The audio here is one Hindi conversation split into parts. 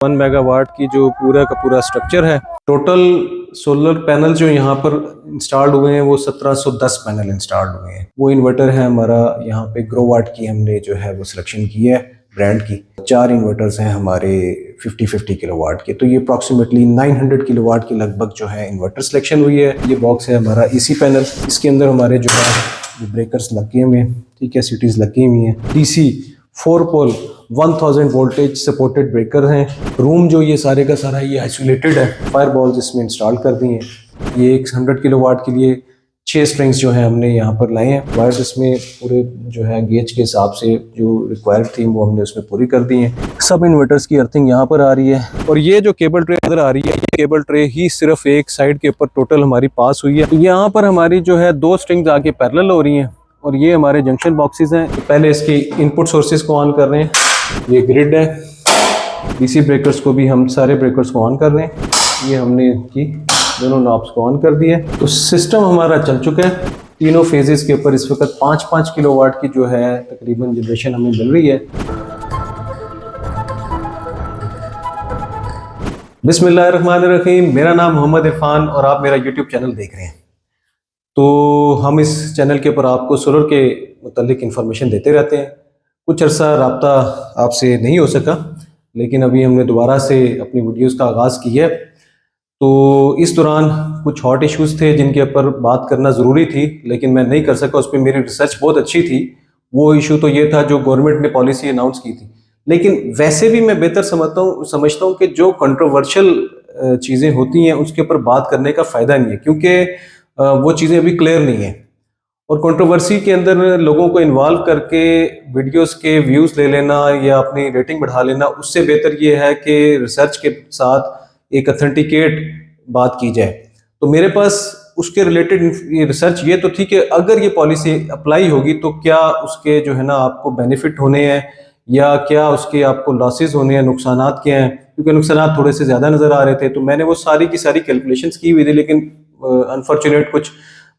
1 मेगावाट की जो पूरा का पूरा स्ट्रक्चर है। टोटल सोलर पैनल जो यहाँ पर इंस्टॉल्ड हुए हैं वो 1710 पैनल इंस्टॉल्ड हुए हैं। वो इन्वर्टर है हमारा यहाँ पे ग्रोवाट की हमने जो है वो सिलेक्शन की है ब्रांड की। 4 इन्वर्टर्स हैं हमारे 50-50 किलोवाट के, तो ये अप्रॉक्सीमेटली 900 किलोवाट के लगभग जो है इन्वर्टर सिलेक्शन हुई है। ये बॉक्स है हमारा एसी पैनल, इसके अंदर हमारे जो है ब्रेकर्स लगे हुए हैं, ठीक है, सिटीज लगी हुई हैं। डीसी 4 पोल 1000 वोल्टेज सपोर्टेड ब्रेकर हैं। रूम जो ये सारे का सारा ये आइसोलेटेड है। फायर बॉल्स इसमें इंस्टॉल कर दी हैं। ये 100 किलोवाट के लिए 6 स्ट्रिंग्स जो है हमने यहाँ पर लाए हैं। वायर्स इसमें पूरे जो है गेज के हिसाब से जो रिक्वायर्ड थी वो हमने उसमें पूरी कर दी है। सब इन्वर्टर्स की अर्थिंग यहाँ पर आ रही है। और ये जो केबल ट्रे नजर आ रही है, ये केबल ट्रे ही सिर्फ एक साइड के ऊपर टोटल हमारी पास हुई है। तो यहाँ पर हमारी जो है 2 स्ट्रिंग्स आके पैरेलल हो रही हैं और ये हमारे जंक्शन बॉक्सेस हैं। तो पहले इसके इनपुट सोर्सेज को ऑन कर रहे हैं। ये ग्रिड है। डीसी ब्रेकर्स को भी हम सारे ब्रेकर्स को ऑन कर रहे हैं। ये हमने की दोनों नॉब्स को ऑन कर दिए। तो सिस्टम हमारा चल चुका है। तीनों फेजेस के ऊपर इस वक्त 5-5 किलोवाट की जो है तकरीबन जनरेशन हमें मिल रही है। बिस्मिल्लाहिर्रहमानिर्रहीम। मेरा नाम मोहम्मद इरफान और आप मेरा यूट्यूब चैनल देख रहे हैं। तो हम इस चैनल के ऊपर आपको सोलर के मुतालिक इंफॉर्मेशन देते रहते हैं। कुछ अर्सा रब्ता आपसे नहीं हो सका, लेकिन अभी हमने दोबारा से अपनी वीडियोस का आगाज़ किया है। तो इस दौरान कुछ हॉट इश्यूज़ थे जिनके ऊपर बात करना ज़रूरी थी, लेकिन मैं नहीं कर सका। उस पर मेरी रिसर्च बहुत अच्छी थी। वो इशू तो ये था जो गवर्नमेंट ने पॉलिसी अनाउंस की थी। लेकिन वैसे भी मैं बेहतर समझता हूँ कि जो कंट्रोवर्शियल चीज़ें होती हैं उसके ऊपर बात करने का फ़ायदा नहीं है, क्योंकि वो चीज़ें अभी क्लियर नहीं हैं। और कंट्रोवर्सी के अंदर लोगों को इन्वॉल्व करके वीडियोस के व्यूज़ ले लेना या अपनी रेटिंग बढ़ा लेना, उससे बेहतर ये है कि रिसर्च के साथ एक अथेंटिकेट बात की जाए। तो मेरे पास उसके रिलेटेड रिसर्च ये तो थी कि अगर ये पॉलिसी अप्लाई होगी तो क्या उसके जो है ना आपको बेनिफिट होने हैं या क्या उसके आपको लॉसेस होने हैं, नुकसानात क्या हैं, क्योंकि नुकसानात थोड़े से ज़्यादा नज़र आ रहे थे। तो मैंने वो सारी की सारी कैलकुलेशंस की हुई थी, लेकिन अनफॉर्चुनेट कुछ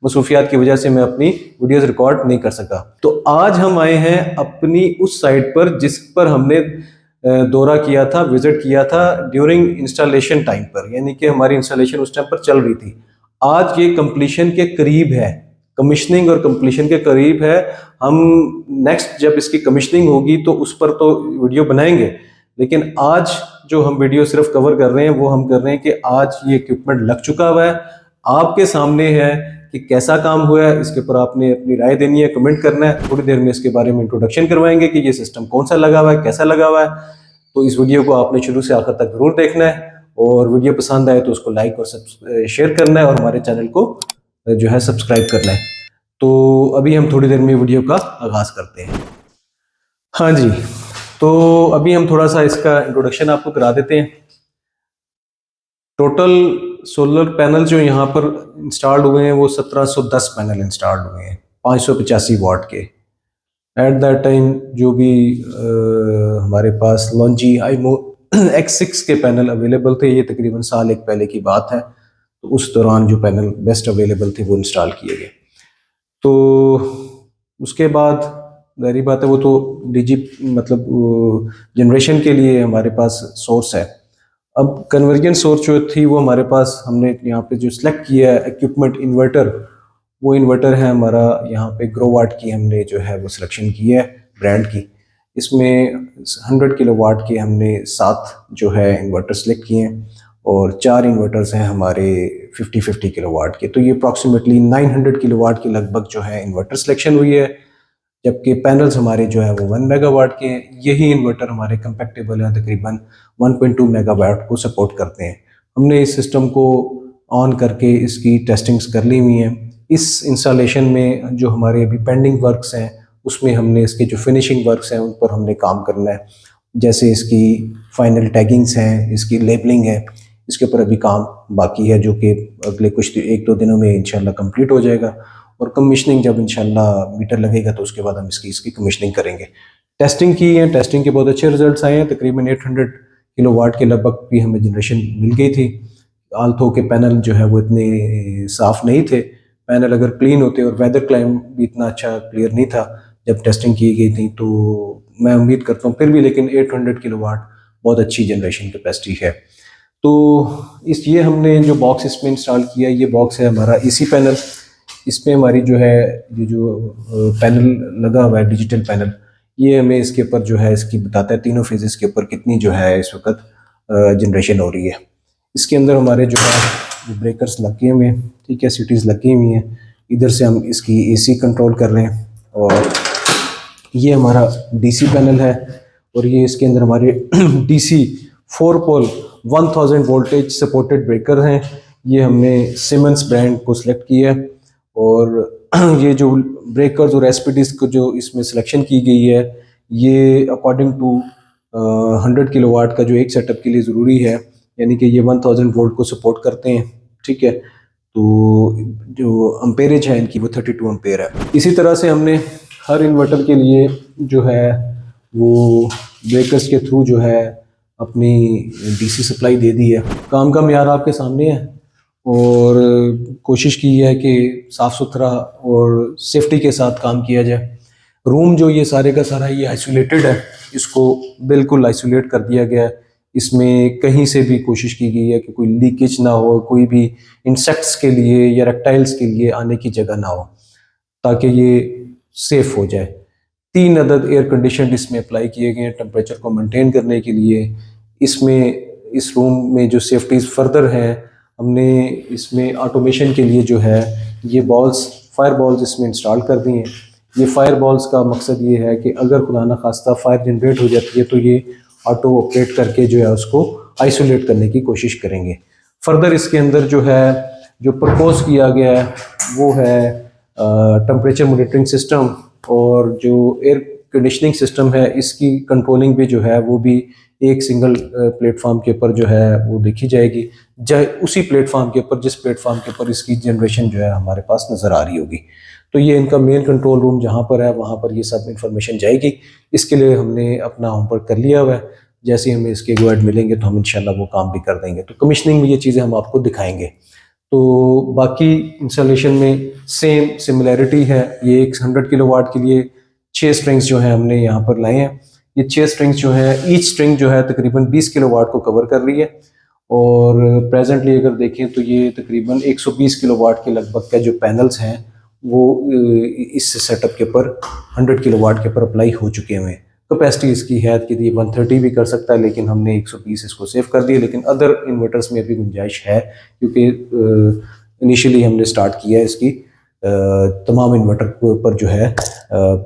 मसरूफियात की वजह से मैं अपनी वीडियोस रिकॉर्ड नहीं कर सका। तो आज हम आए हैं अपनी उस साइट पर जिस पर हमने दौरा किया था, विजिट किया था ड्यूरिंग इंस्टॉलेशन टाइम पर, यानी कि हमारी इंस्टॉलेशन उस टाइम पर चल रही थी। आज ये कंप्लीशन के करीब है, कमिश्निंग और कंप्लीशन के करीब है। हम नेक्स्ट जब इसकी कमिश्निंग होगी तो उस पर तो वीडियो बनाएंगे, लेकिन आज जो हम वीडियो सिर्फ कवर कर रहे हैं वो हम कर रहे हैं कि आज ये इक्विपमेंट लग चुका हुआ है, आपके सामने है कि कैसा काम हुआ है। इसके ऊपर आपने अपनी राय देनी है, कमेंट करना है। थोड़ी देर में इसके बारे में इंट्रोडक्शन करवाएंगे कि ये सिस्टम कौन सा लगा हुआ है, कैसा लगा हुआ है। तो इस वीडियो को आपने शुरू से आखिर तक जरूर देखना है और वीडियो पसंद आए तो उसको लाइक और शेयर करना है और हमारे चैनल को जो है सब्सक्राइब करना है। तो अभी हम थोड़ी देर में वीडियो का आगाज़ करते हैं। हाँ जी, तो अभी हम थोड़ा सा इसका इंट्रोडक्शन आपको करा देते हैं। टोटल सोलर पैनल जो यहाँ पर इंस्टॉल्ड हुए हैं वो 1710 पैनल इंस्टॉल्ड हुए हैं 585 वाट के। एट दैट टाइम जो भी हमारे पास लॉन्जी आईमो X6 के पैनल अवेलेबल थे, ये तकरीबन साल एक पहले की बात है। तो उस दौरान जो पैनल बेस्ट अवेलेबल थे वो इंस्टॉल किए गए। तो उसके बाद जाहिर बात है वो तो डीजी मतलब जनरेशन के लिए हमारे पास सोर्स है। अब कन्वर्जन सोर्स जो थी वो हमारे पास हमने यहाँ पे जो सिलेक्ट किया है इक्विपमेंट इन्वर्टर, वो इन्वर्टर है हमारा यहाँ पे ग्रोवाट की हमने जो है वो सिलेक्शन की है ब्रांड की। इसमें 100 किलोवाट के हमने 7 जो है इन्वर्टर सिलेक्ट किए हैं और 4 इन्वर्टर्स हैं हमारे 50-50 किलोवाट के। तो ये अप्रॉक्सीमेटली 900 किलोवाट के लगभग जो है इन्वर्टर सिलेक्शन हुई है, जबकि पैनल्स हमारे जो है वो 1 मेगावाट के हैं। यही इन्वर्टर हमारे कंपैक्टेबल हैं, तकरीबन 1.2 मेगावाट को सपोर्ट करते हैं। हमने इस सिस्टम को ऑन करके इसकी टेस्टिंग्स कर ली हुई हैं। इस इंस्टॉलेशन में जो हमारे अभी पेंडिंग वर्क्स हैं उसमें हमने इसके जो फिनिशिंग वर्क्स हैं उन पर हमने काम करना है। जैसे इसकी फाइनल टैगिंग्स हैं, इसकी लेबलिंग है, इसके ऊपर अभी काम बाकी है जो कि अगले कुछ 1-2 दिनों में इंशाल्लाह कंप्लीट हो जाएगा। और कमिश्निंग जब इंशाल्लाह मीटर लगेगा तो उसके बाद हम इसकी कमिश्निंग करेंगे। टेस्टिंग की है, टेस्टिंग के बहुत अच्छे रिजल्ट्स आए हैं। तकरीबन 800 किलोवाट के लगभग भी हमें जनरेशन मिल गई थी। आल्थो के पैनल जो है वो इतने साफ़ नहीं थे। पैनल अगर क्लीन होते और वेदर क्लाइम भी इतना अच्छा क्लियर नहीं था जब टेस्टिंग की गई थी, तो मैं उम्मीद करता हूँ फिर भी, लेकिन 800 किलोवाट बहुत अच्छी जनरेशन कैपेसिटी है। तो ये हमने जो बॉक्स इसमें इंस्टॉल किया, ये बॉक्स है हमारा एसी पैनल। इसमें हमारी जो है ये जो पैनल लगा हुआ है डिजिटल पैनल, ये हमें इसके ऊपर जो है इसकी बताता है तीनों फेजेस के ऊपर कितनी जो है इस वक्त जनरेशन हो रही है। इसके अंदर हमारे जो है ब्रेकर्स लगे हुए हैं, ठीक है, सिटीज़ लगी हुई हैं। इधर से हम इसकी एसी कंट्रोल कर रहे हैं। और ये हमारा डीसी पैनल है और ये इसके अंदर हमारे डीसी 4 पोल 1000 वोल्टेज सपोर्टेड ब्रेकर हैं। ये हमने सिमेंस ब्रांड को सिलेक्ट किया है और ये जो ब्रेकर्स और एसपीडीज को जो इसमें सिलेक्शन की गई है, ये अकॉर्डिंग टू 100 किलोवाट का जो एक सेटअप के लिए ज़रूरी है, यानी कि ये 1000 वोल्ट को सपोर्ट करते हैं, ठीक है। तो जो अम्पेरेज है इनकी वो 32 अम्पेयर है। इसी तरह से हमने हर इन्वर्टर के लिए जो है वो ब्रेकर्स के थ्रू जो है अपनी डीसी सप्लाई दे दी है। काम का म्यार आपके सामने है और कोशिश की है कि साफ़ सुथरा और सेफ्टी के साथ काम किया जाए। रूम जो ये सारे का सारा ये आइसोलेटेड है, इसको बिल्कुल आइसोलेट कर दिया गया है। इसमें कहीं से भी कोशिश की गई है कि कोई लीकेज ना हो, कोई भी इंसेक्ट्स के लिए या रेप्टाइल्स के लिए आने की जगह ना हो, ताकि ये सेफ हो जाए। 3 अदद एयर कंडीशन इसमें अप्लाई किए गए हैं टेम्परेचर को मेंटेन करने के लिए। इसमें इस रूम में जो सेफ्टीज फर्दर हैं, हमने इसमें ऑटोमेशन के लिए जो है ये बॉल्स, फायर बॉल्स इसमें इंस्टॉल कर दी हैं। ये फायर बॉल्स का मकसद ये है कि अगर खुदा न खास्ता फायर जनरेट हो जाती है तो ये ऑटो ऑपरेट करके जो है उसको आइसोलेट करने की कोशिश करेंगे। फर्दर इसके अंदर जो है जो प्रपोज किया गया है वो है टेम्परेचर मॉनिटरिंग सिस्टम, और जो एयर कंडीशनिंग सिस्टम है इसकी कंट्रोलिंग भी जो है वो भी एक सिंगल प्लेटफॉर्म के ऊपर जो है वो देखी जाएगी, उसी प्लेटफॉर्म के ऊपर जिस प्लेटफॉर्म के ऊपर इसकी जनरेशन जो है हमारे पास नज़र आ रही होगी। तो ये इनका मेन कंट्रोल रूम जहाँ पर है वहाँ पर ये सब इंफॉर्मेशन जाएगी। इसके लिए हमने अपना होमवर्क कर लिया हुआ है। जैसे ही हमें इसके गाइड मिलेंगे तो हम इंशाल्लाह वो काम भी कर देंगे। तो कमीशनिंग में ये चीज़ें हम आपको दिखाएंगे। तो बाकी इंस्टॉलेशन में सेम सिमिलैरिटी है। ये एक 100 किलोवाट के लिए 6 स्ट्रिंग्स जो है हमने यहाँ पर लाए हैं। ये 6 स्ट्रिंग्स जो है, ईच स्ट्रिंग जो है तकरीबन 20 किलोवाट को कवर कर रही है। और प्रेजेंटली अगर देखें तो ये तकरीबन 120 किलोवाट के लगभग का जो पैनल्स हैं वो इस सेटअप के ऊपर 100 किलोवाट के ऊपर अप्लाई हो चुके हुए हैं। कैपेसिटी इसकी है कि ये 130 भी कर सकता है, लेकिन हमने 120 इसको सेव कर दिया। लेकिन अदर इन्वर्टर्स में भी गुंजाइश है, क्योंकि इनिशियली हमने स्टार्ट किया है इसकी तमाम इन्वर्टर के ऊपर जो है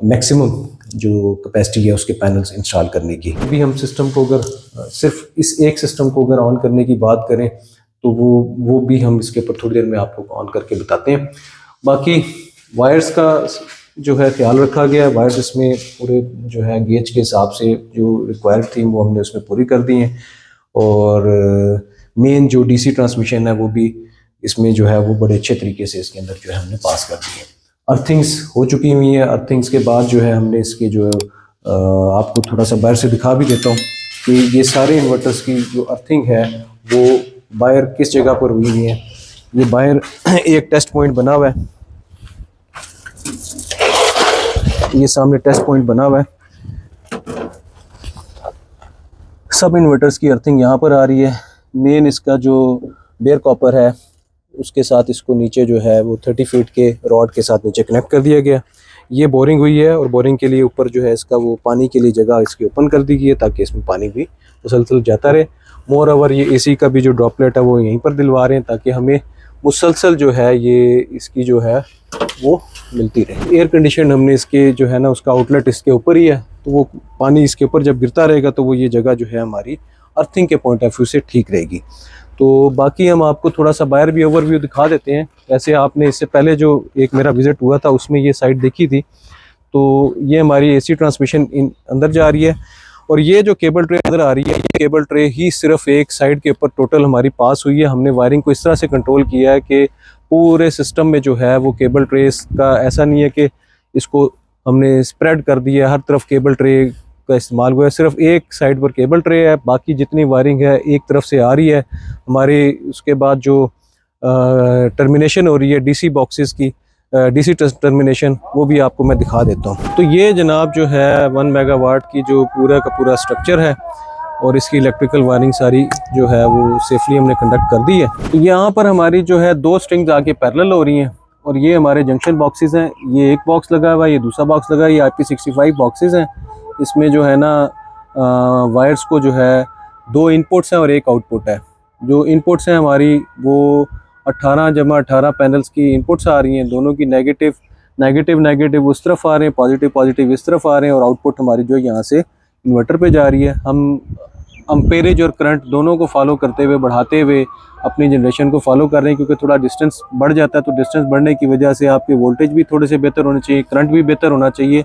मैक्सिमम जो कैपेसिटी है उसके पैनल्स इंस्टॉल करने की। अभी हम सिस्टम को अगर सिर्फ इस एक सिस्टम को अगर ऑन करने की बात करें तो वो भी हम इसके ऊपर थोड़ी देर में आप लोग ऑन करके बताते हैं। बाकी वायर्स का जो है ख्याल रखा गया है। वायर्स इसमें पूरे जो है गेज के हिसाब से जो रिक्वायर्ड थी वो हमने उसमें पूरी कर दी हैं। और मेन जो डीसी ट्रांसमिशन है वो भी इसमें जो है वो बड़े अच्छे तरीके से इसके अंदर जो है हमने पास कर दी है। अर्थिंग्स हो चुकी हुई हैं। अर्थिंग्स के बाद जो है हमने इसके जो आपको थोड़ा सा बाहर से दिखा भी देता हूँ कि ये सारे इन्वर्टर्स की जो अर्थिंग है वो बाहर किस जगह पर हुई हुई है। ये बाहर एक टेस्ट पॉइंट बना हुआ है, ये सामने टेस्ट पॉइंट बना हुआ है। सब इन्वर्टर्स की अर्थिंग यहाँ पर आ रही है। मेन इसका जो बेयर कॉपर है उसके साथ इसको नीचे जो है वो 30 फीट के रॉड के साथ नीचे कनेक्ट कर दिया गया। ये बोरिंग हुई है और बोरिंग के लिए ऊपर जो है इसका वो पानी के लिए जगह इसकी ओपन कर दी गई है ताकि इसमें पानी भी मुसलसल जाता रहे। मोर ओवर ये एसी का भी जो ड्रॉपलेट है वो यहीं पर दिलवा रहे हैं ताकि हमें मुसलसल जो है ये इसकी जो है वो मिलती रहे। एयर कंडीशन हमने इसके जो है ना उसका आउटलेट इसके ऊपर ही है, तो वो पानी इसके ऊपर जब गिरता रहेगा तो वो ये जगह जो है हमारी अर्थिंग के पॉइंट ऑफ व्यू से ठीक रहेगी। तो बाकी हम आपको थोड़ा सा बाहर भी ओवरव्यू दिखा देते हैं। वैसे आपने इससे पहले जो एक मेरा विज़िट हुआ था उसमें ये साइड देखी थी। तो ये हमारी एसी ट्रांसमिशन अंदर जा रही है और ये जो केबल ट्रे अंदर आ रही है ये केबल ट्रे ही सिर्फ एक साइड के ऊपर टोटल हमारी पास हुई है। हमने वायरिंग को इस तरह से कंट्रोल किया है कि पूरे सिस्टम में जो है वो केबल ट्रेस का ऐसा नहीं है कि इसको हमने स्प्रेड कर दिया, हर तरफ केबल ट्रे का इस्तेमाल हुआ है। सिर्फ एक साइड पर केबल ट्रे है, बाकी जितनी वायरिंग है एक तरफ से आ रही है हमारी। उसके बाद जो टर्मिनेशन हो रही है डीसी बॉक्सेस की, डीसी टर्मिनेशन, वो भी आपको मैं दिखा देता हूँ। तो ये जनाब जो है 1 मेगावाट की जो पूरा का पूरा स्ट्रक्चर है, और इसकी इलेक्ट्रिकल वायरिंग सारी जो है वो सेफली हमने कंडक्ट कर दी है। तो यहाँ पर हमारी जो है 2 स्ट्रिंग्स आके पैरेलल हो रही हैं और ये हमारे जंक्शन बॉक्सेस हैं। ये एक बॉक्स लगा हुआ है, ये दूसरा बॉक्स लगा है, ये IP65 बॉक्सेस हैं। इसमें जो है ना वायर्स को जो है 2 इनपुट्स हैं और 1 आउटपुट है। जो इनपुट्स हैं हमारी वो 18 पैनल्स की इनपुट्स आ रही हैं, दोनों की नेगेटिव उस तरफ आ रहे हैं, पॉजिटिव इस तरफ आ रहे हैं और आउटपुट हमारी जो यहाँ से इन्वर्टर पे जा रही है। हम अम्पेरेज और करंट दोनों को फॉलो करते हुए, बढ़ाते हुए अपनी जनरेशन को फॉलो कर रहे हैं, क्योंकि थोड़ा डिस्टेंस बढ़ जाता है तो डिस्टेंस बढ़ने की वजह से आपके वोल्टेज भी थोड़े से बेहतर होने चाहिए, करंट भी बेहतर होना चाहिए,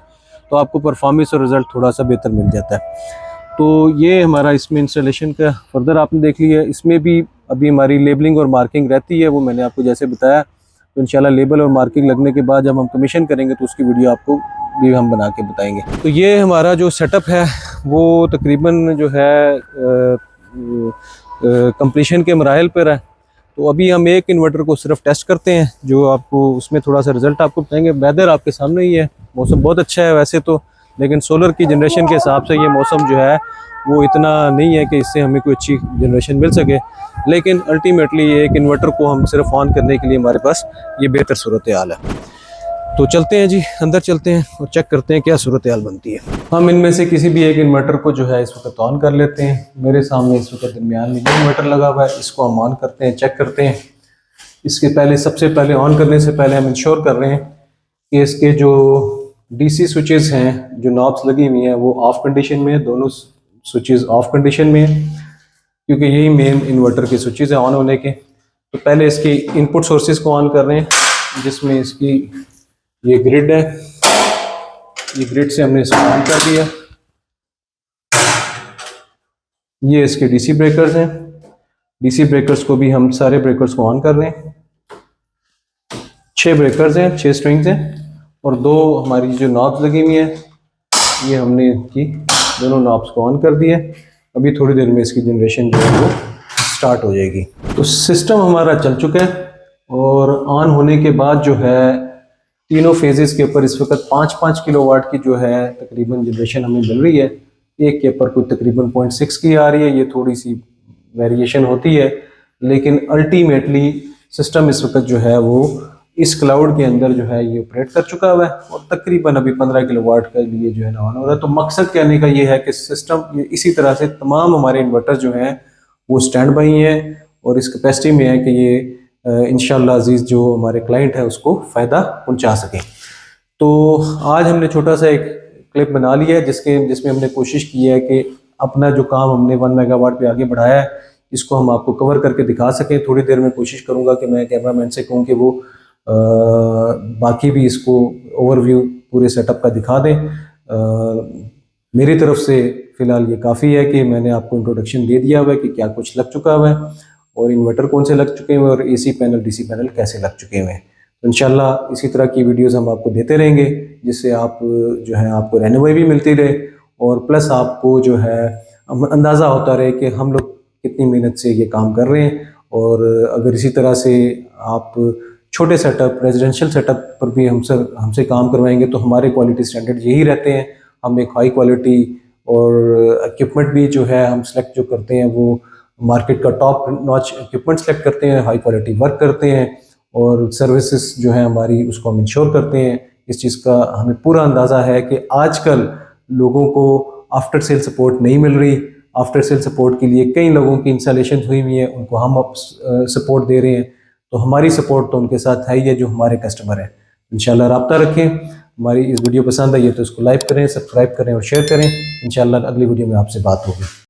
तो आपको परफॉर्मेंस और रिज़ल्ट थोड़ा सा बेहतर मिल जाता है। तो ये हमारा इसमें इंस्टॉलेशन का फर्दर आपने देख लिया। इसमें भी अभी हमारी लेबलिंग और मार्किंग रहती है, वो मैंने आपको जैसे बताया। तो इंशाल्लाह लेबल और मार्किंग लगने के बाद जब हम कमीशन करेंगे तो उसकी वीडियो आपको भी हम बना के बताएंगे। तो ये हमारा जो सेटअप है वो तकरीबन जो है कंप्लीशन के मराहल पर है। तो अभी हम एक इन्वर्टर को सिर्फ टेस्ट करते हैं, जो आपको उसमें थोड़ा सा रिज़ल्ट आपको बताएंगे। वेदर आपके सामने ही है, मौसम बहुत अच्छा है वैसे तो, लेकिन सोलर की जनरेशन के हिसाब से ये मौसम जो है वो इतना नहीं है कि इससे हमें कोई अच्छी जनरेशन मिल सके। लेकिन अल्टीमेटली एक इन्वर्टर को हम सिर्फ ऑन करने के लिए हमारे पास ये बेहतर सूरत हाल है। तो चलते हैं जी, अंदर चलते हैं और चेक करते हैं क्या सूरत हाल बनती है। हम इनमें से किसी भी एक इन्वर्टर को जो है इस वक्त ऑन कर लेते हैं। मेरे सामने इस वक्त दरमियान में इन्वर्टर लगा हुआ है, इसको हम ऑन करते हैं, चेक करते हैं। इसके पहले सबसे पहले ऑन करने से पहले हम इंश्योर कर रहे हैं कि इसके जो DC स्विचेस हैं, जो नॉब्स लगी हुई हैं, वो ऑफ कंडीशन में है। दोनों स्विचेस ऑफ कंडीशन में है, क्योंकि यही मेन इन्वर्टर के स्विचेस हैं ऑन होने के। तो पहले इसके इनपुट सोर्सेज को ऑन कर रहे हैं, जिसमें इसकी ये ग्रिड है। ये ग्रिड से हमने इसको ऑन कर दिया। ये इसके DC ब्रेकर्स हैं। DC ब्रेकर्स को भी हम सारे ब्रेकर्स को ऑन कर रहे हैं। 6 ब्रेकर्स हैं, 6 स्ट्रिंग्स हैं और 2 हमारी जो नॉब्स लगी हुई हैं, ये हमने की दोनों नॉब्स को ऑन कर दिया। अभी थोड़ी देर में इसकी जनरेशन जो है वो स्टार्ट हो जाएगी। तो सिस्टम हमारा चल चुका है और ऑन होने के बाद जो है तीनों फेजेस के ऊपर इस वक्त 5-5 किलोवाट की जो है तकरीबन जनरेशन हमें मिल रही है। एक के ऊपर कोई तकरीबन 0.6 की आ रही है, ये थोड़ी सी वेरिएशन होती है, लेकिन अल्टीमेटली सिस्टम इस वक्त जो है वो इस क्लाउड के अंदर जो है ये ऑपरेट कर चुका हुआ है और तकरीबन अभी 15 किलोवाट के लिए जो है ना ऑन हो रहा है। तो मकसद कहने का ये है कि सिस्टम इसी तरह से तमाम हमारे इन्वर्टर जो हैं वो स्टैंड बाई हैं और इस कैपेसिटी में है कि ये इंशाल्लाह अजीज़ जो हमारे क्लाइंट है उसको फ़ायदा पहुंचा सकें। तो आज हमने छोटा सा एक क्लिप बना लिया है जिसमें हमने कोशिश की है कि अपना जो काम हमने 1 मेगावाट पे आगे बढ़ाया है इसको हम आपको कवर करके दिखा सकें। थोड़ी देर में कोशिश करूँगा कि मैं कैमरामैन से कहूँ कि वो बाकी भी इसको ओवरव्यू पूरे सेटअप का दिखा दें। मेरी तरफ से फ़िलहाल ये काफ़ी है कि मैंने आपको इंट्रोडक्शन दे दिया हुआ है कि क्या कुछ लग चुका हुआ है और इन्वर्टर कौन से लग चुके हैं और AC पैनल DC पैनल कैसे लग चुके हुए हैं। तो इंशाल्लाह इसी तरह की वीडियोस हम आपको देते रहेंगे, जिससे आप जो है आपको रहनुमाई भी मिलती रहे और प्लस आपको जो है अंदाज़ा होता रहे कि हम लोग कितनी मेहनत से ये काम कर रहे हैं। और अगर इसी तरह से आप छोटे सेटअप रेजिडेंशियल सेटअप पर भी हमसे काम करवाएंगे तो हमारे क्वालिटी स्टैंडर्ड यही रहते हैं। हम एक हाई क्वालिटी और इक्विपमेंट भी जो है हम सेलेक्ट जो करते हैं वो मार्केट का टॉप नॉच इक्विपमेंट सेलेक्ट करते हैं, हाई क्वालिटी वर्क करते हैं और सर्विसेज जो है हमारी उसको हम इंश्योर करते हैं। इस चीज़ का हमें पूरा अंदाज़ा है कि आजकल लोगों को आफ्टर सेल सपोर्ट नहीं मिल रही। आफ्टर सेल सपोर्ट के लिए कई लोगों की इंस्टॉलेशन हुई हुई है, उनको हम अब सपोर्ट दे रहे हैं। तो हमारी सपोर्ट तो उनके साथ है ही है जो हमारे कस्टमर हैं। इंशाल्लाह रब्ता रखें। हमारी इस वीडियो पसंद आई है तो इसको लाइक करें, सब्सक्राइब करें और शेयर करें। इंशाल्लाह अगली वीडियो में आपसे बात होगी।